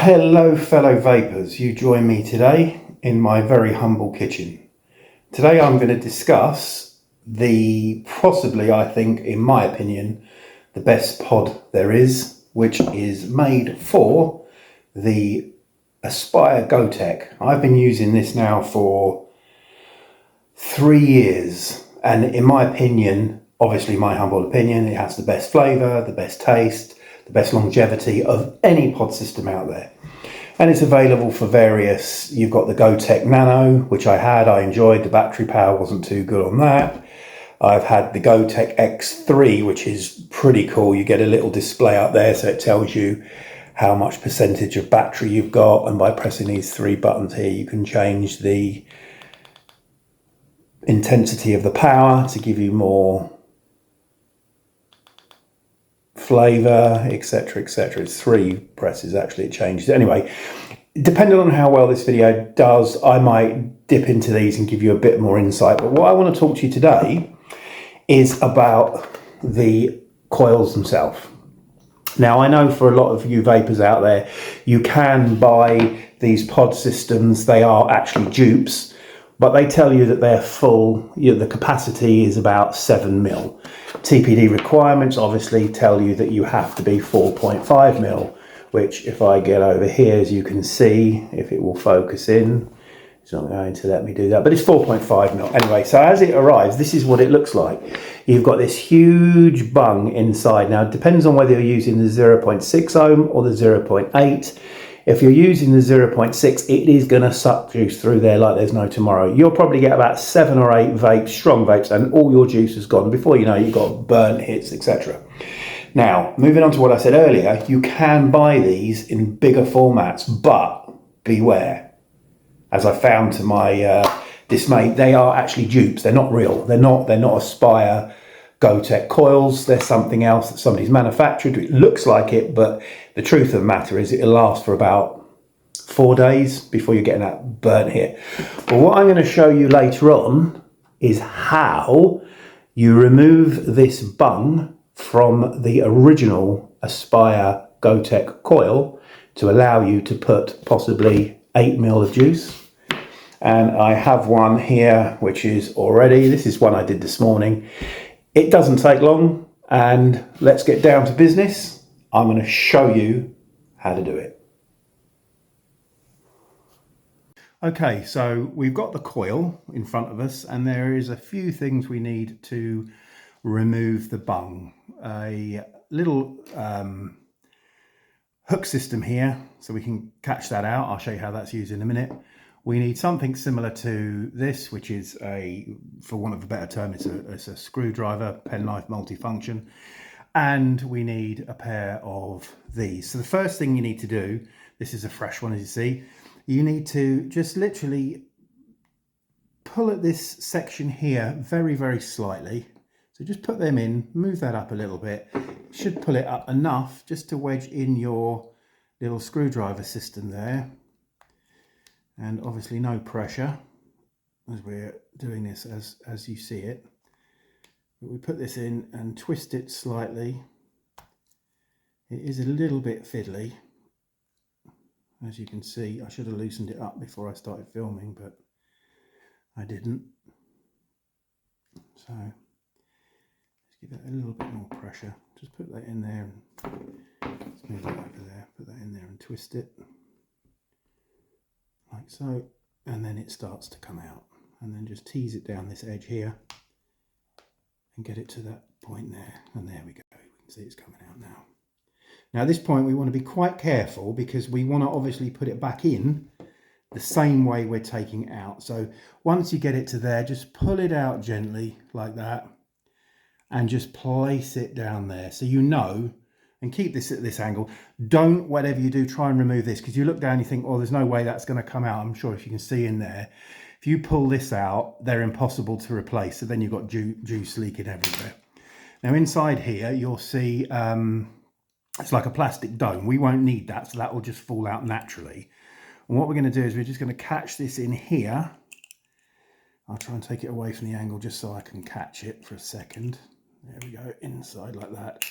Hello fellow vapors, you join me today in my very humble kitchen. Today I'm going to discuss the possibly, I think, in my opinion, the best pod there is, which is made for the Aspire GOTEK. I've been using this now for 3 years and in my opinion, obviously my humble opinion, it has the best flavour, the best taste, the best longevity of any pod system out there. And it's available for various, you've got the GOTEK Nano, which I enjoyed, the battery power wasn't too good on that. I've had the GOTEK X3, which is pretty cool. You get a little display up there, so it tells you how much percentage of battery you've got. And by pressing these 3 buttons here, you can change the intensity of the power to give you more flavour, etc, etc. It's 3 presses actually, it changes. Anyway, depending on how well this video does, I might dip into these and give you a bit more insight. But what I want to talk to you today is about the coils themselves. Now, I know for a lot of you vapors out there, you can buy these pod systems. They are actually dupes, but they tell you that they're full. The capacity is about 7 mil. TPD requirements obviously tell you that you have to be 4.5 mil, which if I get over here, as you can see, if it will focus in, it's not going to let me do that, but it's 4.5 mil. Anyway, so as it arrives, this is what it looks like. You've got this huge bung inside. Now, it depends on whether you're using the 0.6 ohm or the 0.8. If you're using the 0.6, it is going to suck juice through there like there's no tomorrow. You'll probably get about 7 or 8 vapes, strong vapes, and all your juice is gone. Before you know, you've got burnt hits, etc. Now, moving on to what I said earlier, you can buy these in bigger formats, but beware. As I found to my dismay, they are actually dupes. They're not real. They're not Aspire GOTEK coils. They're something else that somebody's manufactured. It looks like it, but the truth of the matter is it'll last for about 4 days before you're getting that burnt hit. But what I'm going to show you later on is how you remove this bung from the original Aspire GOTEK coil to allow you to put possibly 8 mil of juice. And I have one here which is already, this is one I did this morning. It doesn't take long, and let's get down to business. I'm going to show you how to do it. Okay, so we've got the coil in front of us, and there is a few things we need to remove the bung. A little hook system here, so we can catch that out. I'll show you how that's used in a minute. We need something similar to this, which is for want of a better term, it's a screwdriver, penknife multifunction. And we need a pair of these. So the first thing you need to do, this is a fresh one as you see, you need to just literally pull at this section here very, very slightly. So just put them in, move that up a little bit. Should pull it up enough just to wedge in your little screwdriver system there. And obviously no pressure as we're doing this as you see it. But we put this in and twist it slightly. It is a little bit fiddly. As you can see, I should have loosened it up before I started filming, but I didn't. So let's give it a little bit more pressure. Just put that in there and let's move that over there. Put that in there and twist it. Like so, and then it starts to come out, and then just tease it down this edge here and get it to that point there, and there we go. We can see it's coming out now. Now at this point we want to be quite careful because we want to obviously put it back in the same way we're taking it out. So once you get it to there, just pull it out gently like that and just place it down there so you know. And keep this at this angle. Don't, whatever you do, try and remove this, because you look down and you think, oh, there's no way that's going to come out. I'm sure if you can see in there, if you pull this out, they're impossible to replace. So then you've got juice leaking everywhere. Now inside here, you'll see it's like a plastic dome. We won't need that, so that will just fall out naturally. And what we're going to do is we're just going to catch this in here. I'll try and take it away from the angle just so I can catch it for a second. There we go, inside like that.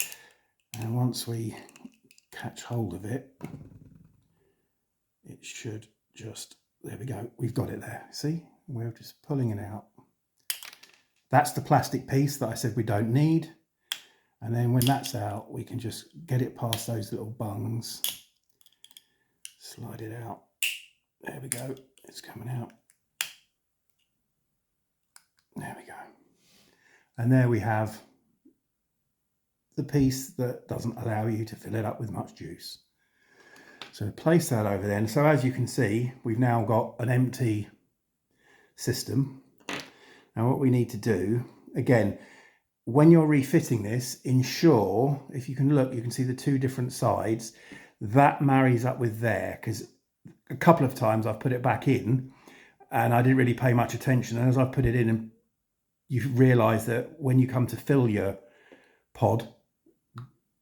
And once we catch hold of it, it should just, there we go, we've got it there. See, we're just pulling it out. That's the plastic piece that I said we don't need. And then when that's out, we can just get it past those little bungs, slide it out. There we go, it's coming out. There we go. And there we have the piece that doesn't allow you to fill it up with much juice. So place that over there. And so as you can see, we've now got an empty system. Now what we need to do, again, when you're refitting this, ensure, if you can look, you can see the two different sides, that marries up with there, because a couple of times I've put it back in and I didn't really pay much attention. And as I've put it in, and you realise that when you come to fill your pod,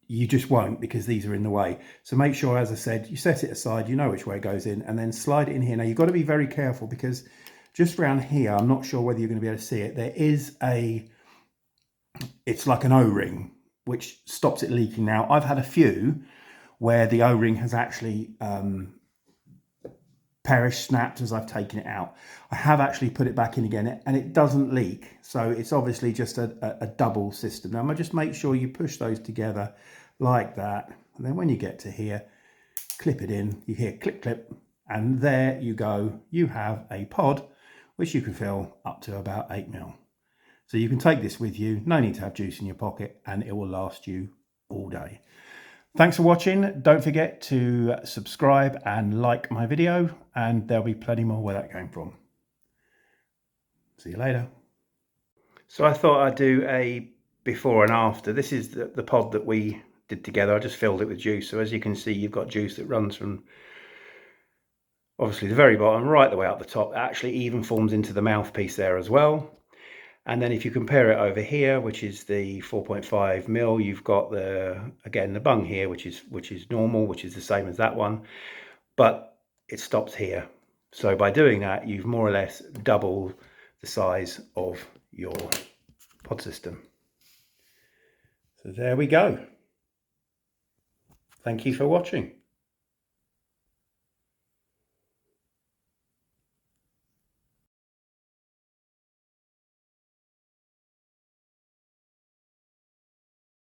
you just won't, because these are in the way. So make sure, as I said, you set it aside, you know which way it goes in, and then slide it in here. Now you've got to be very careful, because just around here, I'm not sure whether you're going to be able to see it, there is it's like an O-ring which stops it leaking. Now I've had a few where the O-ring has actually perished, snapped as I've taken it out. I have actually put it back in again and it doesn't leak. So it's obviously just a double system. Now I'm gonna just make sure you push those together like that. And then when you get to here, clip it in, you hear clip, clip, and there you go. You have a pod which you can fill up to about 8 ml. So you can take this with you, no need to have juice in your pocket, and it will last you all day. Thanks for watching. Don't forget to subscribe and like my video, and there'll be plenty more where that came from. See you later. So I thought I'd do a before and after. This is the pod that we did together. I just filled it with juice. So as you can see, you've got juice that runs from obviously the very bottom right the way up the top. It actually even forms into the mouthpiece there as well. And then if you compare it over here, which is the 4.5 mil, you've got again the bung here, which is normal, which is the same as that one, but it stops here. So by doing that, you've more or less doubled the size of your pod system. So there we go. Thank you for watching.